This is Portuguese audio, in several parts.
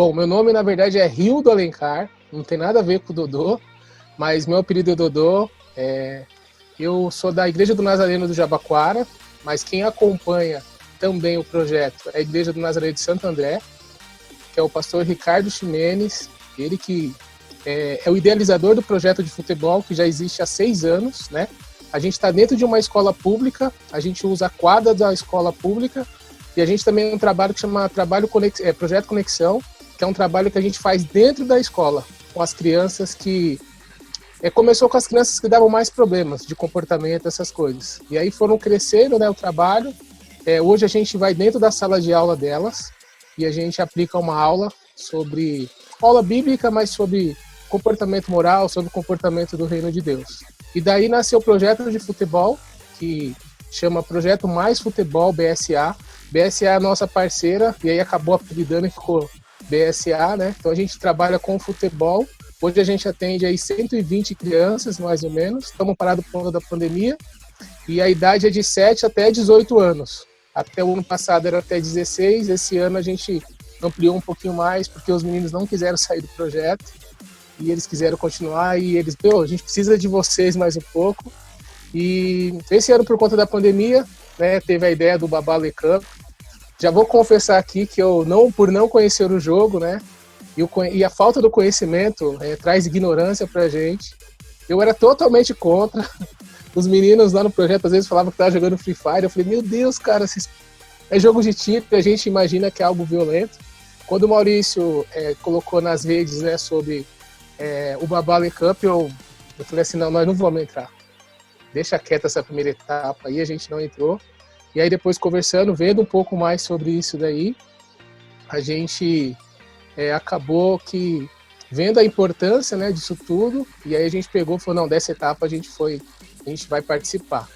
Bom, meu nome na verdade é Rio do Alencar, não tem nada a ver com o Dodô, mas meu apelido é Dodô. Eu sou da Igreja do Nazareno do Jabaquara, mas quem acompanha também o projeto é a Igreja do Nazareno de Santo André, que é o pastor Ricardo Ximenes, ele que é o idealizador do projeto de futebol, que já existe há 6 anos, né? A gente está dentro de uma escola pública, a gente usa a quadra da escola pública, e a gente também tem um trabalho que chama Projeto Conexão, que é um trabalho que a gente faz dentro da escola, com as crianças que... começou com as crianças que davam mais problemas de comportamento, essas coisas. E aí foram crescendo, né, o trabalho. Hoje a gente vai dentro da sala de aula delas e a gente aplica uma aula sobre... aula bíblica, mas sobre comportamento moral, sobre o comportamento do Reino de Deus. E daí nasceu o projeto de futebol, que chama Projeto Mais Futebol BSA. BSA é a nossa parceira, e aí acabou apelidando e ficou BSA, né? Então a gente trabalha com futebol. Hoje a gente atende aí 120 crianças, mais ou menos. Estamos parados por conta da pandemia. E a idade é de 7 até 18 anos. Até o ano passado era até 16. Esse ano a gente ampliou um pouquinho mais, porque os meninos não quiseram sair do projeto. E eles quiseram continuar. E eles, a gente precisa de vocês mais um pouco. E esse ano, por conta da pandemia, né, teve a ideia do Babale Cup. Já vou confessar aqui que eu, por não conhecer o jogo, né, e a falta do conhecimento traz ignorância pra gente. Eu era totalmente contra. Os meninos lá no projeto às vezes falavam que estavam jogando Free Fire. Eu falei, meu Deus, cara, é jogo de tiro, a gente imagina que é algo violento. Quando o Maurício colocou nas redes, né, sobre o Babale Cup, eu falei assim, não, nós não vamos entrar. Deixa quieta essa primeira etapa aí, a gente não entrou. E aí depois conversando, vendo um pouco mais sobre isso daí, a gente acabou que vendo a importância, né, disso tudo, e aí a gente pegou e falou, não, dessa etapa a gente vai participar.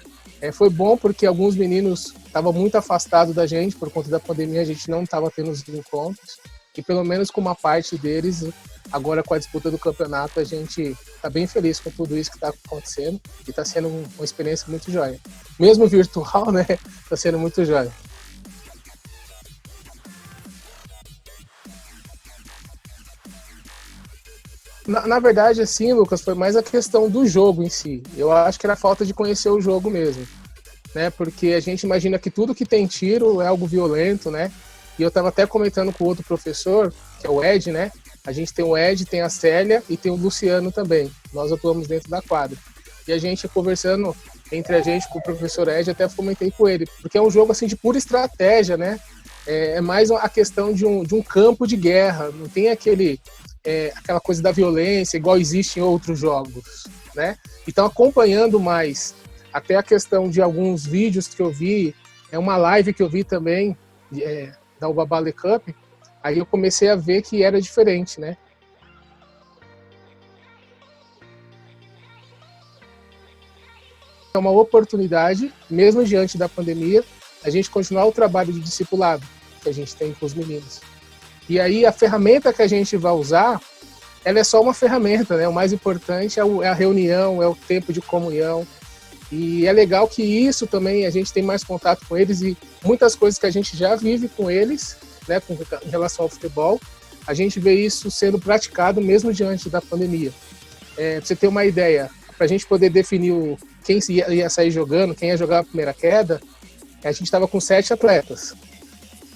Foi bom porque alguns meninos estavam muito afastados da gente, por conta da pandemia a gente não estava tendo os encontros, e pelo menos com uma parte deles, agora com a disputa do campeonato, a gente está bem feliz com tudo isso que está acontecendo, e está sendo uma experiência muito joia. Mesmo virtual, né, está sendo muito joia. Na verdade, assim, Lucas, foi mais a questão do jogo em si. Eu acho que era a falta de conhecer o jogo mesmo, né? Porque a gente imagina que tudo que tem tiro é algo violento, né? E eu estava até comentando com outro professor, que é o Ed, né? A gente tem o Ed, tem a Célia e tem o Luciano também. Nós atuamos dentro da quadra. E a gente conversando entre a gente com o professor Ed, até comentei com ele, porque é um jogo assim de pura estratégia, né? É mais a questão de um campo de guerra, não tem aquela coisa da violência, igual existe em outros jogos, né? Então, acompanhando mais, até a questão de alguns vídeos que eu vi, uma live que eu vi também, da Babale Cup, aí eu comecei a ver que era diferente, né? É uma oportunidade, mesmo diante da pandemia, a gente continuar o trabalho de discipulado que a gente tem com os meninos. E aí a ferramenta que a gente vai usar, ela é só uma ferramenta, né? O mais importante é a reunião, é o tempo de comunhão. E é legal que isso também, a gente tem mais contato com eles e muitas coisas que a gente já vive com eles, né, em relação ao futebol, a gente vê isso sendo praticado mesmo diante da pandemia. Pra você ter uma ideia, para a gente poder definir quem ia sair jogando, quem ia jogar a primeira queda, a gente estava com 7 atletas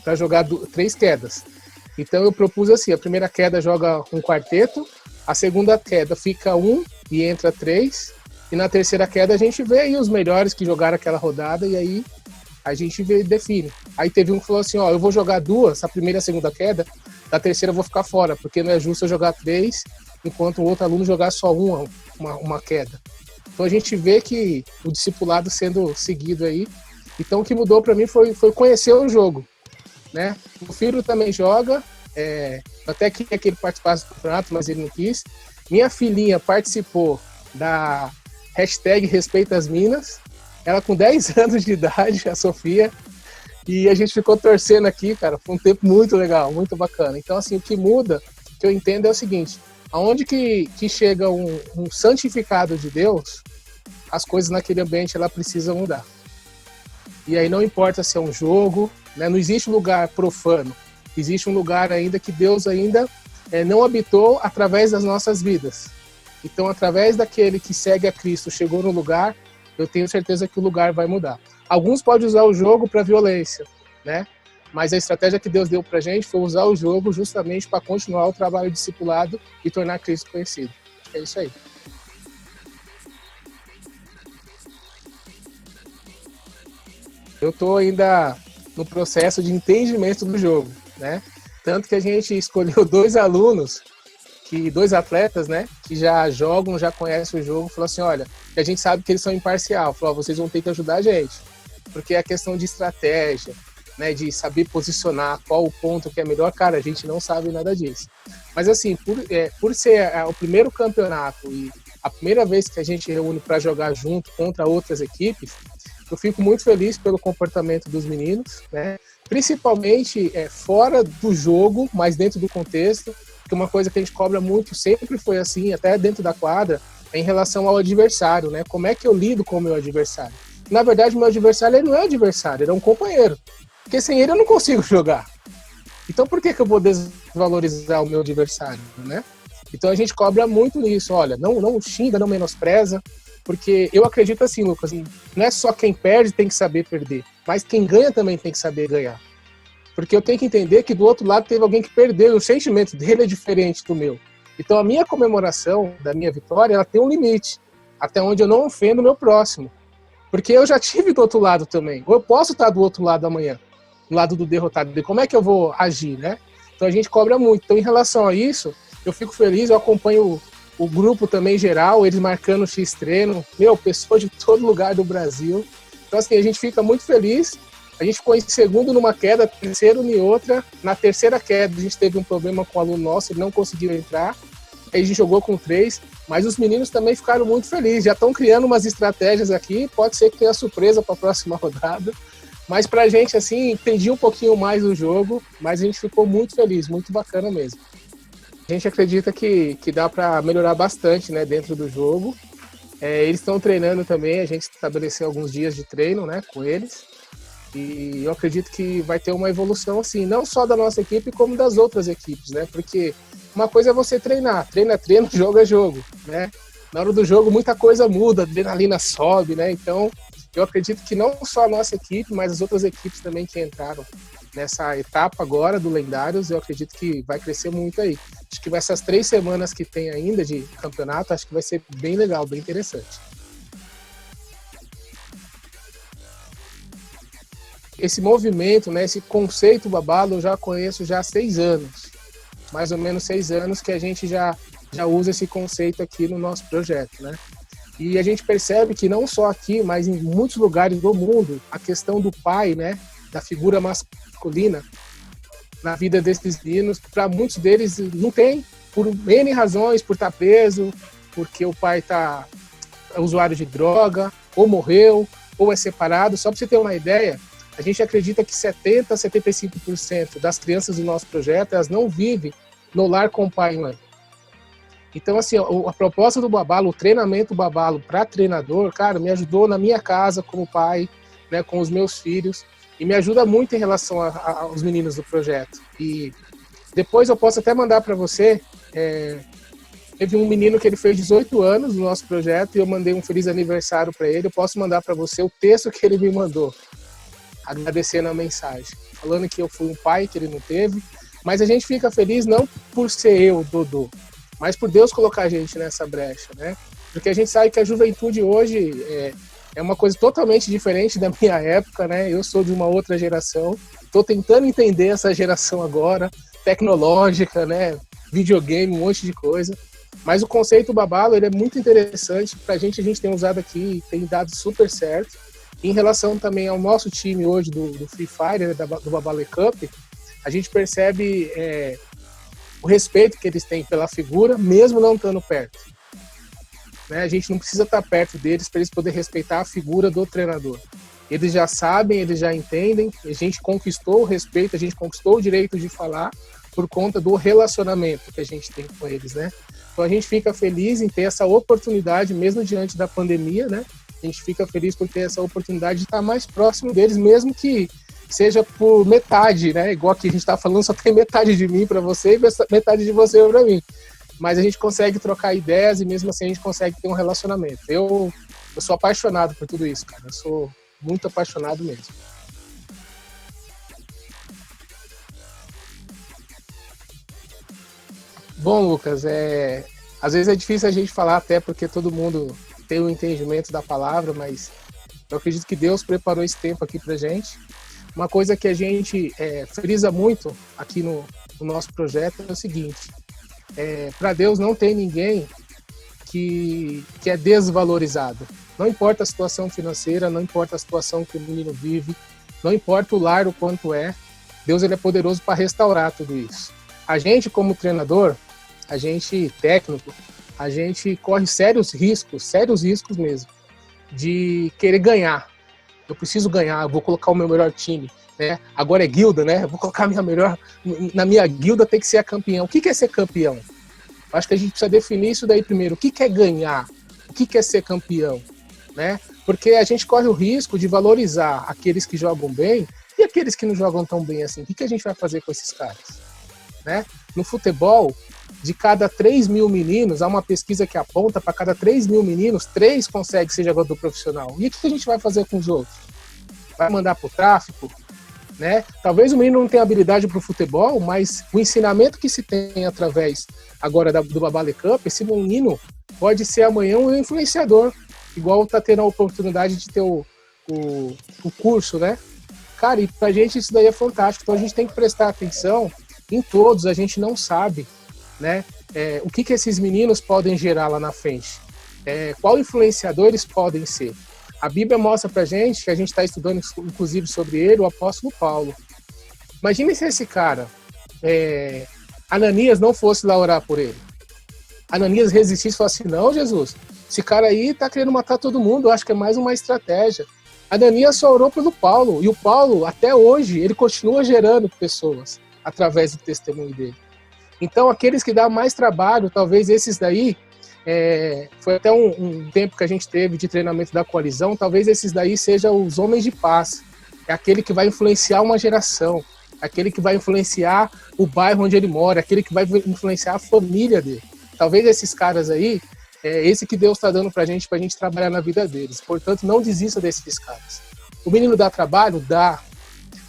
para jogar 3 quedas. Então eu propus assim, a primeira queda joga um quarteto, a segunda queda fica 1 e entra 3, e na terceira queda a gente vê aí os melhores que jogaram aquela rodada, e aí a gente define. Aí teve um que falou assim, eu vou jogar 2, a primeira e a segunda queda, da terceira eu vou ficar fora, porque não é justo eu jogar 3, enquanto o outro aluno jogar só uma queda. Então a gente vê que o discipulado sendo seguido aí, então o que mudou para mim foi conhecer o jogo, né? O filho também joga, até queria que ele participasse do campeonato, mas ele não quis. Minha filhinha participou da hashtag Respeita as Minas, ela com 10 anos de idade, a Sofia, e a gente ficou torcendo aqui, cara, foi um tempo muito legal, muito bacana. Então, assim, o que muda, que eu entendo é o seguinte, aonde que chega um santificado de Deus, as coisas naquele ambiente, ela precisa mudar. E aí não importa se é um jogo, né, não existe lugar profano. existe um lugar ainda que Deus ainda não habitou através das nossas vidas. Então, através daquele que segue a Cristo, chegou no lugar, eu tenho certeza que o lugar vai mudar. Alguns podem usar o jogo para violência, né? Mas a estratégia que Deus deu para a gente foi usar o jogo justamente para continuar o trabalho discipulado e tornar Cristo conhecido. É isso aí. Eu estou ainda no processo de entendimento do jogo, né? Tanto que a gente escolheu dois atletas, né, que já jogam, já conhecem o jogo, falou assim, olha, a gente sabe que eles são imparcial, falou, vocês vão ter que ajudar a gente, porque é questão de estratégia, né, de saber posicionar qual o ponto que é melhor, cara, a gente não sabe nada disso. Mas assim, por ser o primeiro campeonato e a primeira vez que a gente reúne para jogar junto contra outras equipes, eu fico muito feliz pelo comportamento dos meninos, né? Principalmente fora do jogo, mas dentro do contexto, que uma coisa que a gente cobra muito, sempre foi assim, até dentro da quadra, é em relação ao adversário, né? Como é que eu lido com o meu adversário? Na verdade, o meu adversário ele não é adversário, ele é um companheiro. Porque sem ele eu não consigo jogar. Então por que eu vou desvalorizar o meu adversário, né? Então a gente cobra muito nisso, olha, não xinga, não menospreza, porque eu acredito assim, Lucas, não é só quem perde tem que saber perder, mas quem ganha também tem que saber ganhar. Porque eu tenho que entender que do outro lado teve alguém que perdeu, e o sentimento dele é diferente do meu. Então a minha comemoração da minha vitória, ela tem um limite, até onde eu não ofendo o meu próximo. Porque eu já tive do outro lado também, ou eu posso estar do outro lado amanhã, do lado do derrotado. Como é que eu vou agir, né? Então a gente cobra muito. Então em relação a isso, eu fico feliz, eu acompanho o grupo também geral, eles marcando X-treino, pessoas de todo lugar do Brasil. Então assim, a gente fica muito feliz. A gente ficou em segundo numa queda, terceiro em outra. Na terceira queda, a gente teve um problema com o aluno nosso, ele não conseguiu entrar. Aí a gente jogou com 3, mas os meninos também ficaram muito felizes. Já estão criando umas estratégias aqui, pode ser que tenha surpresa para a próxima rodada. Mas pra gente, assim, entendi um pouquinho mais o jogo, mas a gente ficou muito feliz, muito bacana mesmo. A gente acredita que dá para melhorar bastante, né, dentro do jogo. Eles estão treinando também, a gente estabeleceu alguns dias de treino, né, com eles. E eu acredito que vai ter uma evolução, assim, não só da nossa equipe, como das outras equipes, né? Porque uma coisa é você treinar, treino, jogo é jogo, né? Na hora do jogo muita coisa muda, a adrenalina sobe, né? Então, eu acredito que não só a nossa equipe, mas as outras equipes também que entraram nessa etapa agora do Lendários, eu acredito que vai crescer muito aí. Acho que essas 3 semanas que tem ainda de campeonato, acho que vai ser bem legal, bem interessante. Esse movimento, né, esse conceito Babalo eu já conheço já há 6 anos. Mais ou menos 6 anos que a gente já usa esse conceito aqui no nosso projeto, né? E a gente percebe que não só aqui, mas em muitos lugares do mundo, a questão do pai, né, da figura masculina na vida desses meninos, para muitos deles não tem, por N razões, por estar preso, porque o pai está usuário de droga, ou morreu, ou é separado. Só para você ter uma ideia, a gente acredita que 70% a 75% das crianças do nosso projeto, elas não vivem no lar com pai e mãe. Então, assim, a proposta do Babalo, o treinamento Babalo para treinador, cara, me ajudou na minha casa como pai, né, com os meus filhos, e me ajuda muito em relação aos meninos do projeto. E depois eu posso até mandar para você, teve um menino que ele fez 18 anos no nosso projeto, e eu mandei um feliz aniversário para ele, eu posso mandar para você o texto que ele me mandou, agradecendo a mensagem, falando que eu fui um pai que ele não teve, mas a gente fica feliz não por ser eu, Dodô, mas por Deus colocar a gente nessa brecha, né? Porque a gente sabe que a juventude hoje é uma coisa totalmente diferente da minha época, né? Eu sou de uma outra geração, estou tentando entender essa geração agora, tecnológica, né? Videogame, um monte de coisa. Mas o conceito Babalo, ele é muito interessante, pra gente, a gente tem usado aqui, tem dado super certo. Em relação também ao nosso time hoje do Free Fire, né, do Babalo Cup, a gente percebe o respeito que eles têm pela figura, mesmo não estando perto. Né? A gente não precisa estar perto deles para eles poderem respeitar a figura do treinador. Eles já sabem, eles já entendem, a gente conquistou o respeito, a gente conquistou o direito de falar por conta do relacionamento que a gente tem com eles, né? Então a gente fica feliz em ter essa oportunidade, mesmo diante da pandemia, né? A gente fica feliz por ter essa oportunidade de estar mais próximo deles, mesmo que seja por metade, né? Igual aqui a gente está falando, só tem metade de mim para você e metade de você para mim. Mas a gente consegue trocar ideias e mesmo assim a gente consegue ter um relacionamento. Eu sou apaixonado por tudo isso, cara. Eu sou muito apaixonado mesmo. Bom, Lucas, às vezes é difícil a gente falar até porque todo mundo tem um entendimento da palavra, mas eu acredito que Deus preparou esse tempo aqui pra gente. Uma coisa que a gente frisa muito aqui no nosso projeto é o seguinte: para Deus não tem ninguém que é desvalorizado. Não importa a situação financeira, não importa a situação que o menino vive, não importa o lar o quanto Deus ele é poderoso para restaurar tudo isso. A gente, como treinador, a gente técnico, a gente corre sérios riscos mesmo, de querer ganhar. Eu preciso ganhar, eu vou colocar o meu melhor time, né? Agora é guilda, né? Eu vou colocar na minha guilda tem que ser a campeão. O que é ser campeão? Eu acho que a gente precisa definir isso daí primeiro. O que é ganhar? O que é ser campeão? Né? Porque a gente corre o risco de valorizar aqueles que jogam bem e aqueles que não jogam tão bem assim. O que a gente vai fazer com esses caras? Né? No futebol, de cada 3 mil meninos, há uma pesquisa que aponta para cada 3 mil meninos, 3 conseguem ser jogador profissional. E o que a gente vai fazer com os outros? Vai mandar para o tráfico? Né? Talvez o menino não tenha habilidade para o futebol, mas o ensinamento que se tem através agora do Babale Cup, esse menino pode ser amanhã um influenciador, igual está tendo a oportunidade de ter o curso, né? Cara, e pra gente isso daí é fantástico, então a gente tem que prestar atenção em todos, a gente não sabe, né? O que esses meninos podem gerar lá na frente, qual influenciador eles podem ser. A Bíblia mostra pra gente, que a gente está estudando inclusive sobre ele, o apóstolo Paulo. Imagina se esse cara, Ananias, não fosse lá orar por ele. Ananias resistisse e falasse assim: não, Jesus, esse cara aí tá querendo matar todo mundo, eu acho que é mais uma estratégia. Ananias só orou pelo Paulo, e o Paulo, até hoje, ele continua gerando pessoas através do testemunho dele. Então, aqueles que dão mais trabalho, talvez esses daí, foi até um tempo que a gente teve de treinamento da coalizão, talvez esses daí sejam os homens de paz. É aquele que vai influenciar uma geração, aquele que vai influenciar o bairro onde ele mora, aquele que vai influenciar a família dele. Talvez esses caras aí, esse que Deus está dando pra gente trabalhar na vida deles. Portanto, não desista desses caras. O menino dá trabalho? Dá.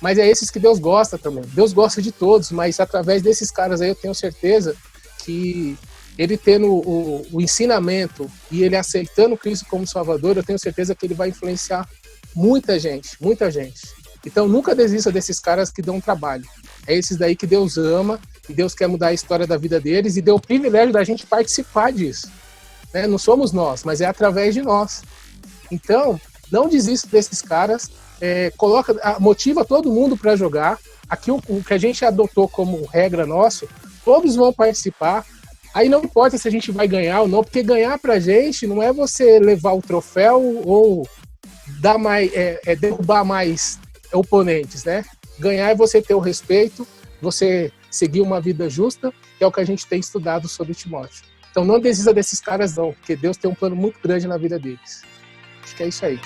Mas é esses que Deus gosta também. Deus gosta de todos, mas através desses caras aí eu tenho certeza que ele tendo o ensinamento e ele aceitando Cristo como Salvador, eu tenho certeza que ele vai influenciar muita gente, muita gente. Então nunca desista desses caras que dão trabalho. É esses daí que Deus ama e Deus quer mudar a história da vida deles e deu o privilégio da gente participar disso. Né? Não somos nós, mas é através de nós. Então, não desista desses caras, motiva todo mundo para jogar. Aqui o que a gente adotou como regra nosso, todos vão participar. Aí não importa se a gente vai ganhar ou não, porque ganhar pra gente não é você levar o troféu ou dar mais, derrubar mais oponentes, né? Ganhar é você ter o respeito, você seguir uma vida justa, que é o que a gente tem estudado sobre Timóteo. Então não desista desses caras não, porque Deus tem um plano muito grande na vida deles. Acho que é isso aí.